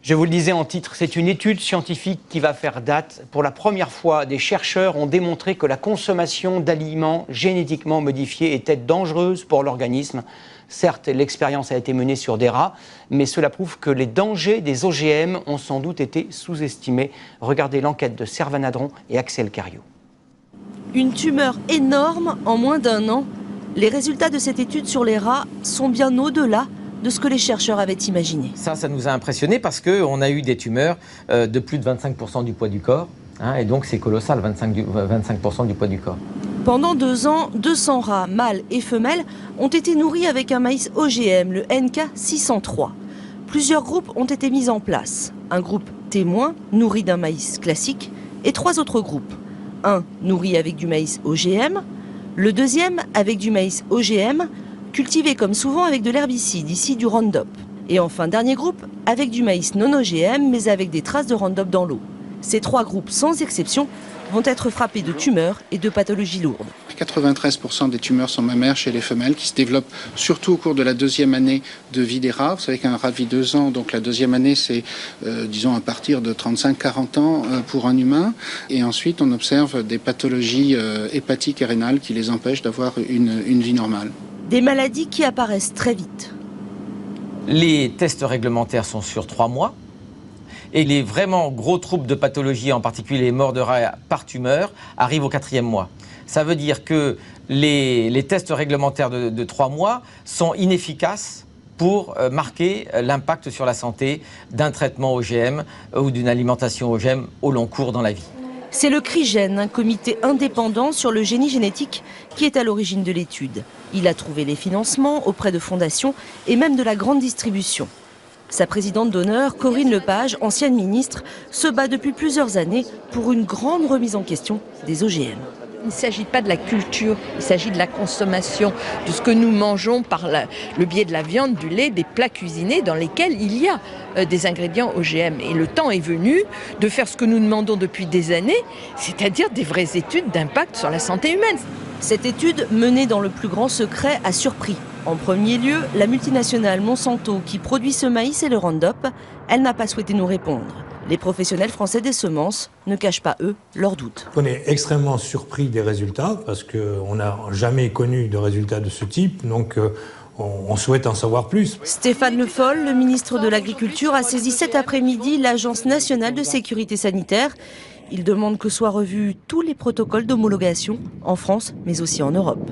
Je vous le disais en titre, c'est une étude scientifique qui va faire date. Pour la première fois, des chercheurs ont démontré que la consommation d'aliments génétiquement modifiés était dangereuse pour l'organisme. Certes, l'expérience a été menée sur des rats, mais cela prouve que les dangers des OGM ont sans doute été sous-estimés. Regardez l'enquête de Servan Adron et Axel Cariou. Une tumeur énorme en moins d'1 an. Les résultats de cette étude sur les rats sont bien au-delà de ce que les chercheurs avaient imaginé. Ça nous a impressionnés parce qu'on a eu des tumeurs de plus de 25% du poids du corps. Et donc c'est colossal, 25% du poids du corps. Pendant 2 ans, 200 rats, mâles et femelles, ont été nourris avec un maïs OGM, le NK603. Plusieurs groupes ont été mis en place. Un groupe témoin, nourri d'un maïs classique, et 3 autres groupes. Un nourri avec du maïs OGM, le deuxième avec du maïs OGM, cultivé comme souvent avec de l'herbicide, ici du Roundup. Et enfin, dernier groupe, avec du maïs non OGM, mais avec des traces de Roundup dans l'eau. Ces 3 groupes, sans exception, vont être frappés de tumeurs et de pathologies lourdes. 93% des tumeurs sont mammaires chez les femelles qui se développent surtout au cours de la 2e année de vie des rats. Vous savez qu'un rat vit 2 ans, donc la 2e année c'est disons à partir de 35-40 ans pour un humain. Et ensuite on observe des pathologies hépatiques et rénales qui les empêchent d'avoir une vie normale. Des maladies qui apparaissent très vite. Les tests réglementaires sont sur 3 mois. Et les vraiment gros troubles de pathologie, en particulier les morts de rats par tumeur, arrivent au 4e mois. Ça veut dire que les tests réglementaires de 3 mois sont inefficaces pour marquer l'impact sur la santé d'un traitement OGM ou d'une alimentation OGM au long cours dans la vie. C'est le CRIGEN, un comité indépendant sur le génie génétique, qui est à l'origine de l'étude. Il a trouvé les financements auprès de fondations et même de la grande distribution. Sa présidente d'honneur, Corinne Lepage, ancienne ministre, se bat depuis plusieurs années pour une grande remise en question des OGM. Il ne s'agit pas de la culture, il s'agit de la consommation, de ce que nous mangeons par le biais de la viande, du lait, des plats cuisinés dans lesquels il y a des ingrédients OGM. Et le temps est venu de faire ce que nous demandons depuis des années, c'est-à-dire des vraies études d'impact sur la santé humaine. Cette étude, menée dans le plus grand secret, a surpris. En premier lieu, la multinationale Monsanto, qui produit ce maïs et le Roundup, elle n'a pas souhaité nous répondre. Les professionnels français des semences ne cachent pas, eux, leurs doutes. On est extrêmement surpris des résultats parce qu'on n'a jamais connu de résultats de ce type, donc on souhaite en savoir plus. Stéphane Le Foll, le ministre de l'Agriculture, a saisi cet après-midi l'Agence nationale de sécurité sanitaire. Il demande que soient revus tous les protocoles d'homologation en France, mais aussi en Europe.